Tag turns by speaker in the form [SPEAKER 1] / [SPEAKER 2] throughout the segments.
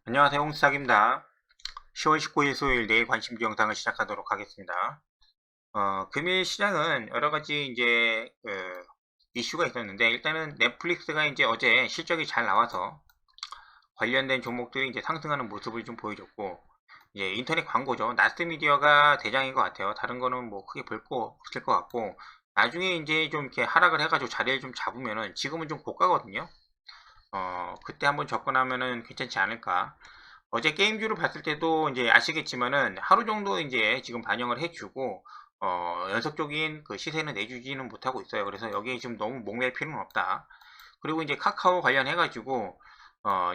[SPEAKER 1] 안녕하세요, 홍수작입니다. 10월 19일 수요일 내일 관심주 영상을 시작하도록 하겠습니다. 금일 시장은 여러 가지 이제 이슈가 있었는데, 일단은 넷플릭스가 이제 어제 실적이 잘 나와서 관련된 종목들이 이제 상승하는 모습을 좀 보여줬고, 이제 인터넷 광고죠. 나스미디어가 대장인 것 같아요. 다른 거는 뭐 크게 볼 거 없을 것 같고, 나중에 이제 좀 이렇게 하락을 해가지고 자리를 좀 잡으면은 지금은 좀 고가거든요. 그때 한번 접근하면은 괜찮지 않을까. 어제 게임주를 봤을 때도 이제 아시겠지만은 하루 정도 이제 지금 반영을 해주고, 연속적인 그 시세는 내주지는 못하고 있어요. 그래서 여기에 지금 너무 목맬 필요는 없다. 그리고 이제 카카오 관련해가지고,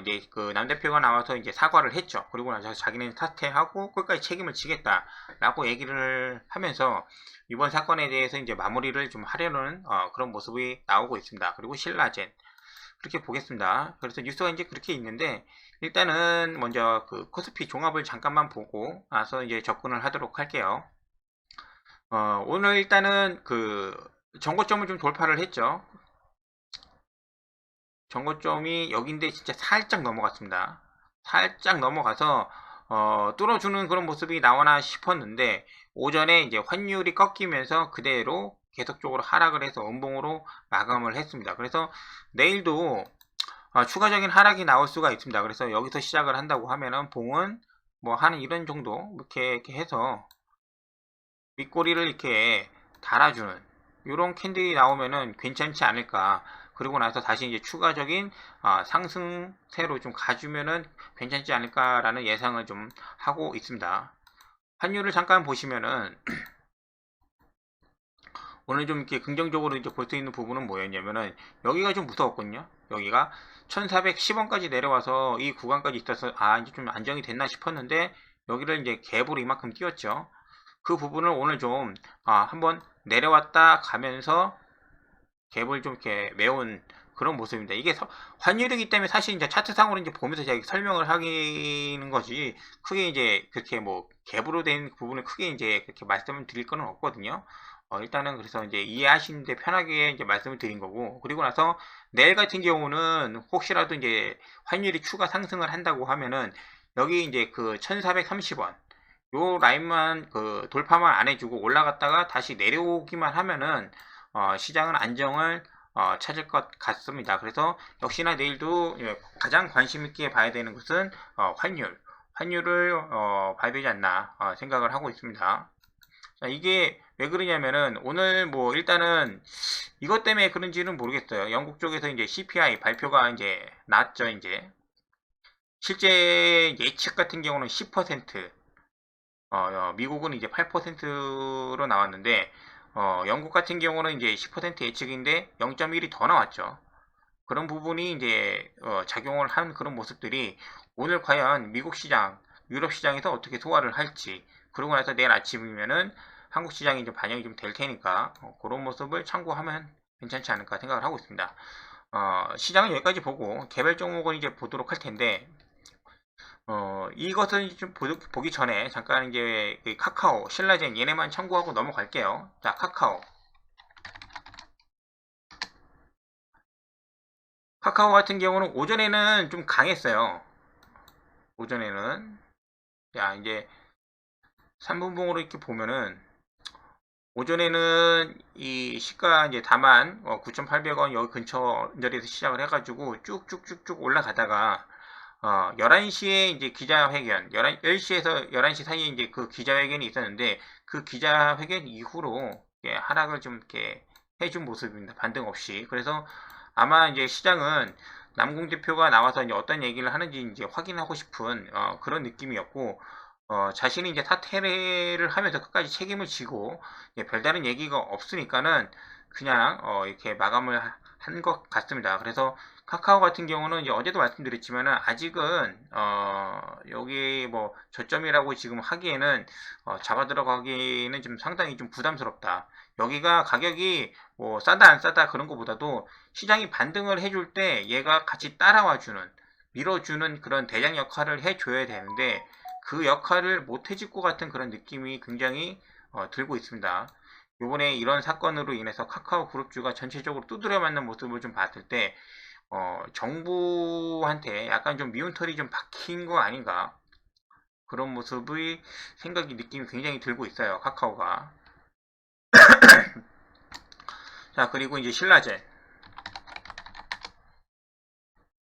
[SPEAKER 1] 이제 그 남 대표가 나와서 이제 사과를 했죠. 그리고 나서 자기는 사퇴하고 끝까지 책임을 지겠다라고 얘기를 하면서 이번 사건에 대해서 이제 마무리를 좀 하려는 그런 모습이 나오고 있습니다. 그리고 신라젠. 그렇게 보겠습니다. 그래서 뉴스가 이제 그렇게 있는데, 일단은 먼저 그 코스피 종합을 잠깐만 보고 나서 이제 접근을 하도록 할게요. 오늘 일단은 그 전고점을 좀 돌파를 했죠. 전고점이 여기인데 진짜 살짝 넘어갔습니다. 살짝 넘어가서 뚫어주는 그런 모습이 나오나 싶었는데, 오전에 이제 환율이 꺾이면서 그대로 계속적으로 하락을 해서 음봉으로 마감을 했습니다. 그래서 내일도 추가적인 하락이 나올 수가 있습니다. 그래서 여기서 시작을 한다고 하면은 봉은 뭐 한 이런 정도 이렇게 해서 윗꼬리를 이렇게 달아주는 이런 캔들이 나오면은 괜찮지 않을까. 그리고 나서 다시 이제 추가적인 상승세로 좀 가주면은 괜찮지 않을까라는 예상을 좀 하고 있습니다. 환율을 잠깐 보시면은 오늘 좀 이렇게 긍정적으로 이제 볼 수 있는 부분은 뭐였냐면은 여기가 좀 무서웠거든요. 여기가 1410원까지 내려와서 이 구간까지 있어서 이제 좀 안정이 됐나 싶었는데 여기를 이제 갭으로 이만큼 띄웠죠. 그 부분을 오늘 좀 한번 내려왔다 가면서 갭을 좀 이렇게 메운 그런 모습입니다. 이게 환율이기 때문에 사실 이제 차트상으로 이제 보면서 제가 설명을 하기는 거지 크게 이제 그렇게 뭐 갭으로 된 부분을 크게 이제 그렇게 말씀을 드릴 거는 없거든요. 일단은 그래서 이제 이해하시는데 편하게 이제 말씀을 드린 거고, 그리고 나서 내일 같은 경우는 혹시라도 이제 환율이 추가 상승을 한다고 하면은 여기 이제 그 1430원 요 라인만 그 돌파만 안 해주고 올라갔다가 다시 내려오기만 하면은 시장은 안정을 찾을 것 같습니다. 그래서 역시나 내일도 가장 관심 있게 봐야 되는 것은 환율을 봐야 되지 않나 생각을 하고 있습니다. 자, 이게 왜 그러냐면은 오늘 뭐 일단은 이것 때문에 그런지는 모르겠어요. 영국 쪽에서 이제 CPI 발표가 이제 났죠. 이제 실제 예측 같은 경우는 10%, 미국은 이제 8%로 나왔는데, 영국 같은 경우는 이제 10% 예측인데 0.1이 더 나왔죠. 그런 부분이 이제 작용을 한 그런 모습들이 오늘 과연 미국 시장, 유럽 시장에서 어떻게 소화를 할지, 그러고 나서 내일 아침이면은 한국 시장이 좀 반영이 좀 될 테니까 그런 모습을 참고하면 괜찮지 않을까 생각을 하고 있습니다. 시장은 여기까지 보고 개별 종목은 이제 보도록 할 텐데, 이것은 좀 보기 전에 잠깐 이제 그 카카오, 신라젠 얘네만 참고하고 넘어갈게요. 자, 카카오. 카카오 같은 경우는 오전에는 좀 강했어요. 오전에는. 자, 이제 3분봉으로 이렇게 보면은 오전에는 이 시가 이제 다만 9,800원 여기 근처 언저리에서 시작을 해가지고 쭉쭉쭉쭉 올라가다가 11시에 이제 기자회견, 10시에서 11시 사이에 이제 그 기자회견이 있었는데, 그 기자회견 이후로 하락을 좀 이렇게 해준 모습입니다. 반등 없이. 그래서 아마 이제 시장은 남궁 대표가 나와서 이제 어떤 얘기를 하는지 이제 확인하고 싶은 그런 느낌이었고, 자신이 이제 사퇴를 하면서 끝까지 책임을 지고 별다른 얘기가 없으니까는 그냥 이렇게 마감을 한 것 같습니다. 그래서 카카오 같은 경우는 이제 어제도 말씀드렸지만은 아직은 여기 뭐 저점이라고 지금 하기에는 잡아 들어가기는 좀 상당히 좀 부담스럽다. 여기가 가격이 뭐 싸다 안 싸다 그런 것보다도 시장이 반등을 해줄 때 얘가 같이 따라와 주는 밀어주는 그런 대장 역할을 해줘야 되는데 그 역할을 못 해줄 것 같은 그런 느낌이 굉장히 들고 있습니다. 요번에 이런 사건으로 인해서 카카오 그룹주가 전체적으로 두드려 맞는 모습을 좀 봤을 때 정부한테 약간 좀 미운 털이 좀 박힌 거 아닌가, 그런 모습의 느낌이 굉장히 들고 있어요, 카카오가. 자, 그리고 이제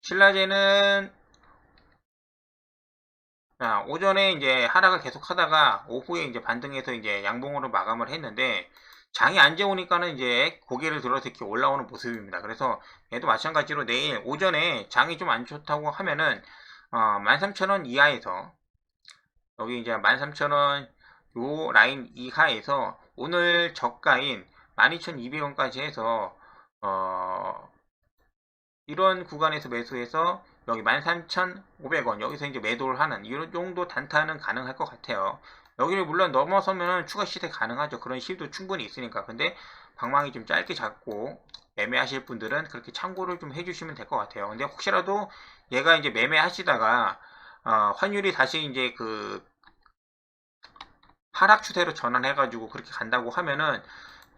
[SPEAKER 1] 신라젠은 오전에 이제 하락을 계속 하다가 오후에 이제 반등해서 이제 양봉으로 마감을 했는데, 장이 안 좋으니까는 이제 고개를 들어서 이렇게 올라오는 모습입니다. 그래서 얘도 마찬가지로 내일 오전에 장이 좀 안 좋다고 하면은 13,000원 이하에서, 여기 이제 13,000원 요 라인 이하에서 오늘 저가인 12,200원까지 해서 이런 구간에서 매수해서 여기 13,500원 여기서 이제 매도를 하는 이런 정도 단타는 가능할 것 같아요. 여기를 물론 넘어서면 추가 시세 가능하죠. 그런 시도 충분히 있으니까. 근데 방망이 좀 짧게 잡고 매매하실 분들은 그렇게 참고를 좀 해주시면 될 것 같아요. 근데 혹시라도 얘가 이제 매매하시다가 환율이 다시 이제 그 하락 추세로 전환해가지고 그렇게 간다고 하면은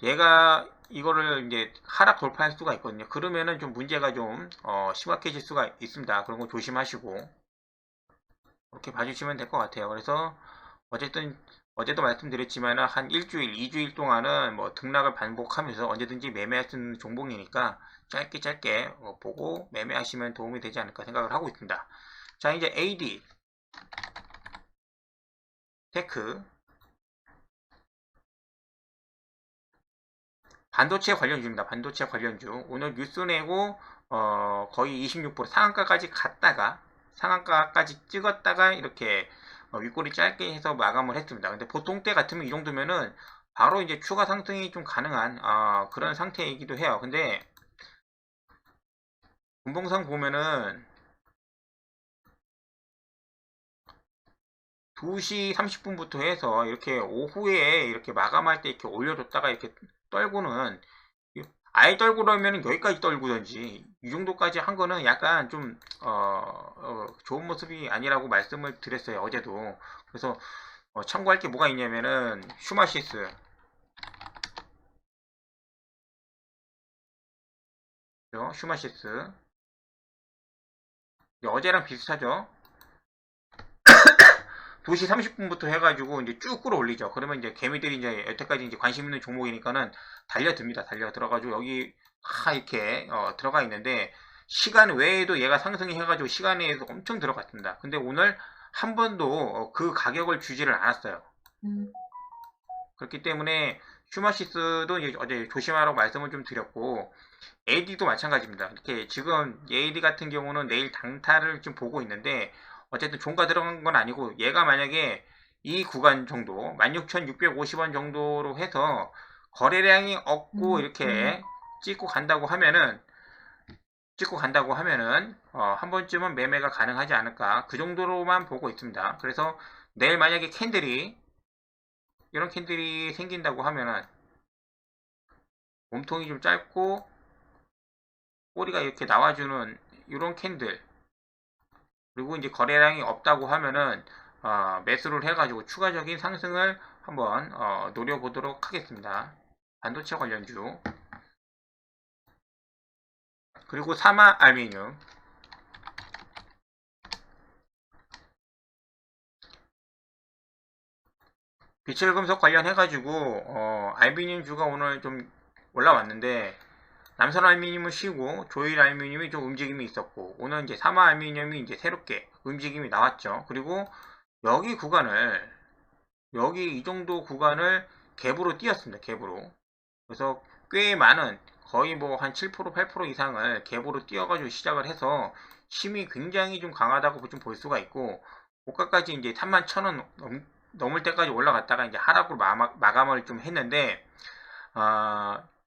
[SPEAKER 1] 얘가 이거를 이제 하락 돌파할 수가 있거든요. 그러면은 좀 문제가 좀 심각해질 수가 있습니다. 그런 거 조심하시고 그렇게 봐주시면 될 것 같아요. 그래서 어쨌든 어제도 말씀드렸지만 한 일주일, 2주일 동안은 뭐 등락을 반복하면서 언제든지 매매할 수 있는 종목이니까 짧게 보고 매매하시면 도움이 되지 않을까 생각을 하고 있습니다. 자, 이제 AD 테크 반도체 관련주입니다. 반도체 관련주. 오늘 뉴스 내고 거의 26% 상한가까지 찍었다가 이렇게 윗꼬리 짧게 해서 마감을 했습니다. 근데 보통 때 같으면 이 정도면은 바로 이제 추가 상승이 좀 가능한 그런 상태이기도 해요. 근데 분봉상 보면은 2시 30분부터 해서 이렇게 오후에 이렇게 마감할 때 이렇게 올려줬다가 이렇게 떨고는, 아예 떨고 나면 여기까지 떨구던지 이 정도까지 한 거는 약간 좀 좋은 모습이 아니라고 말씀을 드렸어요, 어제도. 그래서 참고할 게 뭐가 있냐면은 슈마시스, 슈마시스 어제랑 비슷하죠. 2시 30분부터 해가지고 이제 쭉 끌어올리죠. 그러면 이제 개미들이 이제 여태까지 이제 관심 있는 종목이니까는 달려듭니다. 달려 들어가지고 여기 이렇게 들어가 있는데, 시간 외에도 얘가 상승이 해가지고 시간에도 엄청 들어갔습니다. 근데 오늘 한 번도 그 가격을 주지를 않았어요. 그렇기 때문에 슈마시스도 이제 어제 조심하라고 말씀을 좀 드렸고, AD도 마찬가지입니다. 이렇게 지금 AD 같은 경우는 내일 당타를 좀 보고 있는데, 어쨌든 종가 들어간 건 아니고, 얘가 만약에 이 구간 정도 16,650원 정도로 해서 거래량이 없고 이렇게 찍고 간다고 하면은 한 번쯤은 매매가 가능하지 않을까, 그 정도로만 보고 있습니다. 그래서 내일 만약에 이런 캔들이 생긴다고 하면은 몸통이 좀 짧고 꼬리가 이렇게 나와주는 이런 캔들, 그리고 이제 거래량이 없다고 하면은 매수를 해가지고 추가적인 상승을 한번 노려보도록 하겠습니다. 반도체 관련주. 그리고 사마 알미늄, 비철금속 관련해가지고 알미늄주가 오늘 좀 올라왔는데, 남선 알미늄은 쉬고 조일 알미늄이 좀 움직임이 있었고, 오늘 이제 사마 알미늄이 이제 새롭게 움직임이 나왔죠. 그리고 여기 구간을, 여기 이 정도 구간을 갭으로 띄었습니다. 갭으로. 그래서 꽤 많은, 거의 뭐 한 7% 8% 이상을 갭으로 띄어가지고 시작을 해서 힘이 굉장히 좀 강하다고 좀 볼 수가 있고, 고가까지 이제 31,000원 넘을 때까지 올라갔다가 이제 하락으로 마감을 좀 했는데,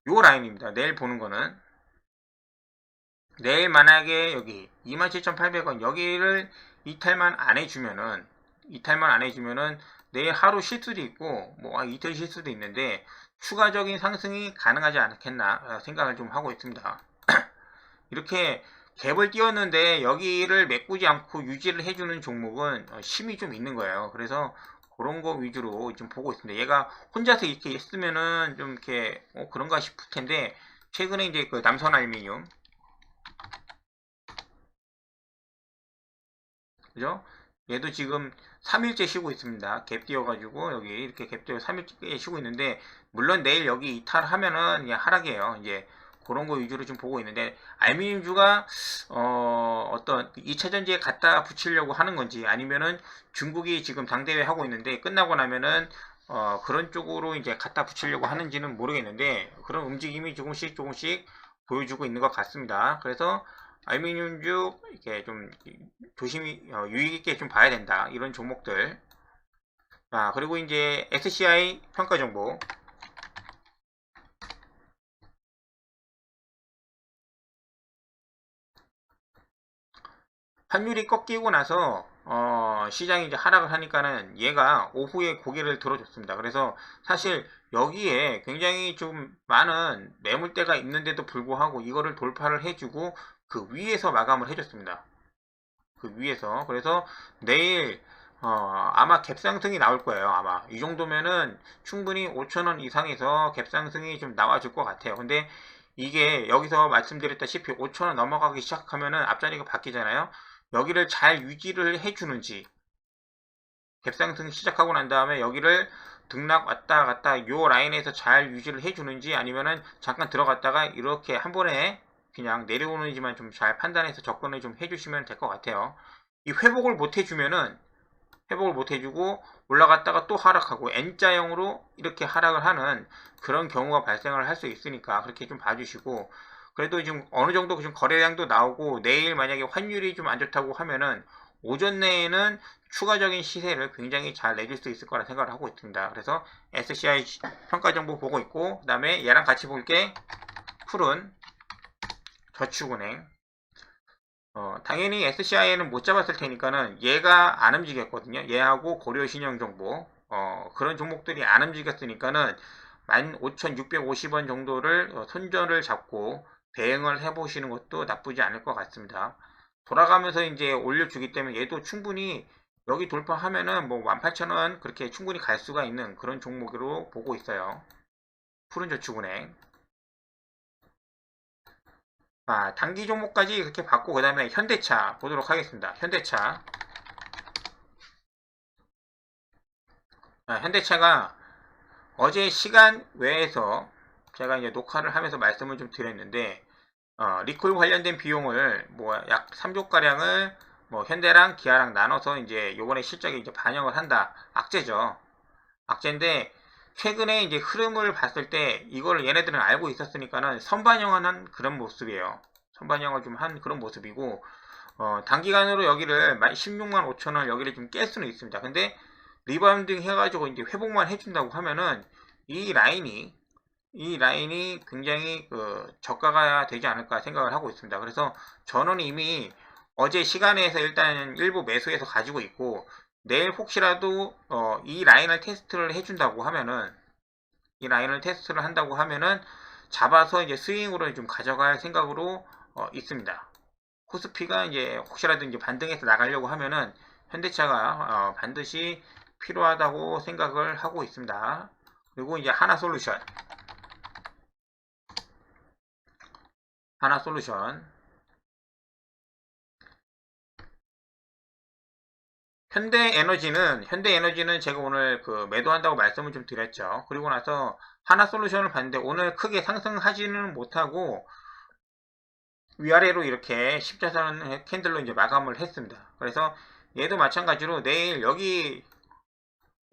[SPEAKER 1] 요 라인입니다. 내일 보는 거는, 내일 만약에 여기 27,800원 여기를 이탈만 안 해주면은 내일 하루 쉴 수도 있고 뭐 이틀 쉴 수도 있는데 추가적인 상승이 가능하지 않겠나 생각을 좀 하고 있습니다. 이렇게 갭을 띄웠는데 여기를 메꾸지 않고 유지를 해주는 종목은 힘이 좀 있는 거예요. 그래서 그런 거 위주로 좀 보고 있습니다. 얘가 혼자서 이렇게 했으면은 좀 이렇게 그런가 싶을 텐데, 최근에 이제 그 남선 알미늄 그죠? 얘도 지금 3일째 쉬고 있습니다. 갭 띄워가지고 여기 이렇게 갭 띄워 3일째 쉬고 있는데, 물론 내일 여기 이탈하면은 그냥 하락이에요. 이제 그런 거 위주로 좀 보고 있는데, 알루미늄주가 어떤 2차 전지에 갖다 붙이려고 하는 건지, 아니면은 중국이 지금 당대회 하고 있는데 끝나고 나면은 그런 쪽으로 이제 갖다 붙이려고 하는지는 모르겠는데, 그런 움직임이 조금씩 보여주고 있는 것 같습니다. 그래서 알루미늄주 이렇게 좀 조심히 유의 있게 좀 봐야 된다, 이런 종목들. 그리고 이제 SCI 평가 정보. 환율이 꺾이고 나서 시장이 이제 하락을 하니까는 얘가 오후에 고개를 들어줬습니다. 그래서 사실 여기에 굉장히 좀 많은 매물대가 있는데도 불구하고 이거를 돌파를 해주고 그 위에서 마감을 해줬습니다. 그 위에서. 그래서 내일 아마 갭상승이 나올 거예요. 아마 이 정도면은 충분히 5,000원 이상에서 갭상승이 좀 나와줄 것 같아요. 근데 이게 여기서 말씀드렸다시피 5,000원 넘어가기 시작하면은 앞자리가 바뀌잖아요. 여기를 잘 유지를 해주는지, 갭상승 시작하고 난 다음에 여기를 등락 왔다 갔다 요 라인에서 잘 유지를 해주는지, 아니면은 잠깐 들어갔다가 이렇게 한 번에 그냥 내려오는지만 좀 잘 판단해서 접근을 좀 해주시면 될 것 같아요. 이 회복을 못 해주면은, 회복을 못 해주고 올라갔다가 또 하락하고 N자형으로 이렇게 하락을 하는 그런 경우가 발생을 할 수 있으니까 그렇게 좀 봐주시고, 그래도 지금 어느 정도 좀 거래량도 나오고 내일 만약에 환율이 좀 안 좋다고 하면은 오전 내에는 추가적인 시세를 굉장히 잘 내줄 수 있을 거라 생각을 하고 있습니다. 그래서 SCI 평가 정보 보고 있고, 그 다음에 얘랑 같이 볼게 푸른 저축은행. 당연히 SCI에는 못 잡았을 테니까는 얘가 안 움직였거든요. 얘하고 고려신용정보, 그런 종목들이 안 움직였으니까는 15,650원 정도를 손절을 잡고 대응을 해보시는 것도 나쁘지 않을 것 같습니다. 돌아가면서 이제 올려주기 때문에 얘도 충분히 여기 돌파하면은 뭐 18,000원 그렇게 충분히 갈 수가 있는 그런 종목으로 보고 있어요. 푸른저축은행. 단기 종목까지 그렇게 받고, 그 다음에 현대차 보도록 하겠습니다. 현대차. 현대차가 어제 시간 외에서 제가 이제 녹화를 하면서 말씀을 좀 드렸는데, 리콜 관련된 비용을 뭐 약 3조가량을 뭐 현대랑 기아랑 나눠서 이제 요번에 실적에 이제 반영을 한다. 악재죠. 악재인데, 최근에 이제 흐름을 봤을 때 이걸 얘네들은 알고 있었으니까는 선반영하는 그런 모습이에요. 선반영을 좀 한 그런 모습이고, 단기간으로 여기를 16만 5천원 여기를 좀 깰 수는 있습니다. 근데 리바운딩 해가지고 이제 회복만 해준다고 하면은 이 라인이 굉장히 저가가 되지 않을까 생각을 하고 있습니다. 그래서 저는 이미 어제 시간에서 일단 일부 매수해서 가지고 있고, 내일 혹시라도 이 라인을 테스트를 해준다고 하면은, 이 라인을 테스트를 한다고 하면은 잡아서 이제 스윙으로 좀 가져갈 생각으로 있습니다. 코스피가 이제 혹시라도 이제 반등해서 나가려고 하면은 현대차가 반드시 필요하다고 생각을 하고 있습니다. 그리고 이제 하나솔루션. 현대에너지는 제가 오늘 매도한다고 말씀을 좀 드렸죠. 그리고 나서 하나솔루션을 봤는데 오늘 크게 상승하지는 못하고 위아래로 이렇게 십자선 캔들로 이제 마감을 했습니다. 그래서 얘도 마찬가지로 내일 여기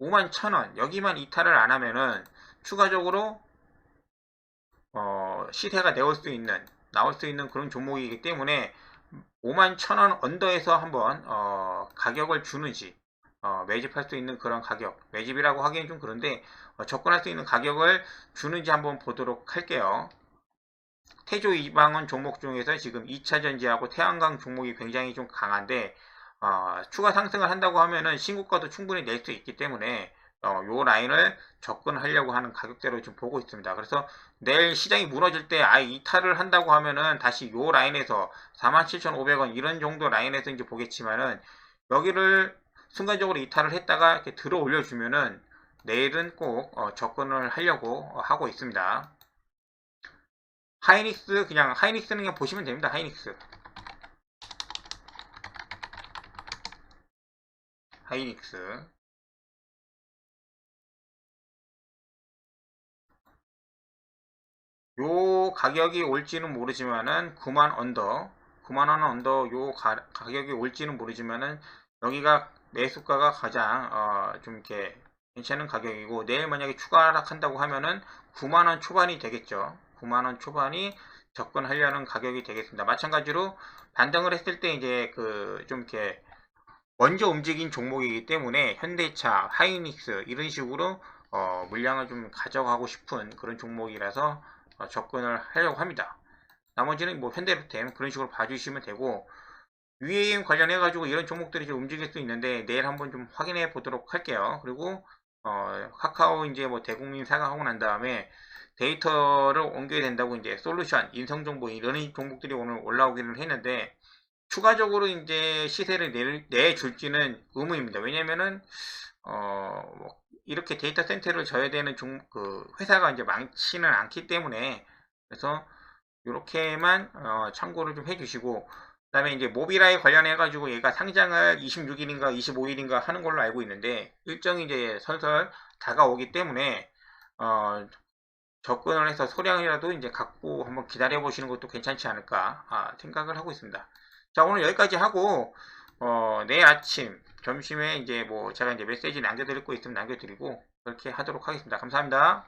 [SPEAKER 1] 51,000원 여기만 이탈을 안 하면은 추가적으로 시세가 나올 수 있는 그런 종목이기 때문에 51,000원 언더에서 한번 가격을 주는지, 매집할 수 있는 그런 가격, 매집이라고 하기엔 좀 그런데 접근할 수 있는 가격을 주는지 한번 보도록 할게요. 태조 이방원 종목 중에서 지금 2차전지하고 태양광 종목이 굉장히 좀 강한데, 추가 상승을 한다고 하면은 신고가도 충분히 낼 수 있기 때문에 요 라인을 접근하려고 하는 가격대로 좀 보고 있습니다. 그래서 내일 시장이 무너질 때 이탈을 한다고 하면은 다시 요 라인에서 47,500원 이런 정도 라인에서 이제 보겠지만은, 여기를 순간적으로 이탈을 했다가 이렇게 들어 올려주면은 내일은 꼭 접근을 하려고 하고 있습니다. 하이닉스는 그냥 보시면 됩니다. 하이닉스. 하이닉스. 요 가격이 올지는 모르지만은 9만 언더, 9만원 언더 요 가격이 올지는 모르지만은 여기가 매수가가 가장 좀 이렇게 괜찮은 가격이고, 내일 만약에 추가 하락한다고 하면은 9만원 초반이 되겠죠. 9만원 초반이 접근하려는 가격이 되겠습니다. 마찬가지로 반등을 했을 때 이제 그 좀 이렇게 먼저 움직인 종목이기 때문에 현대차, 하이닉스 이런 식으로 물량을 좀 가져가고 싶은 그런 종목이라서 접근을 하려고 합니다. 나머지는 뭐 현대로템 그런 식으로 봐주시면 되고, UAM 관련해 가지고 이런 종목들이 좀 움직일 수 있는데 내일 한번 좀 확인해 보도록 할게요. 그리고 카카오 이제 뭐 대국민 사과하고 난 다음에 데이터를 옮겨야 된다고 이제 솔루션, 인성정보 이런 종목들이 오늘 올라오기는 했는데, 추가적으로 이제 시세를 내줄지는 의문입니다. 왜냐면은 뭐 이렇게 데이터 센터를 져야 되는 그 회사가 이제 많지는 않기 때문에, 그래서 이렇게만 참고를 좀 해주시고, 그다음에 이제 모비라에 관련해 가지고 얘가 상장을 26일인가 25일인가 하는 걸로 알고 있는데, 일정이 이제 설설 다가오기 때문에 접근을 해서 소량이라도 이제 갖고 한번 기다려 보시는 것도 괜찮지 않을까 생각을 하고 있습니다. 자, 오늘 여기까지 하고 내일 아침 점심에 이제 뭐 제가 이제 메시지 남겨드릴 거 있으면 남겨드리고 그렇게 하도록 하겠습니다. 감사합니다.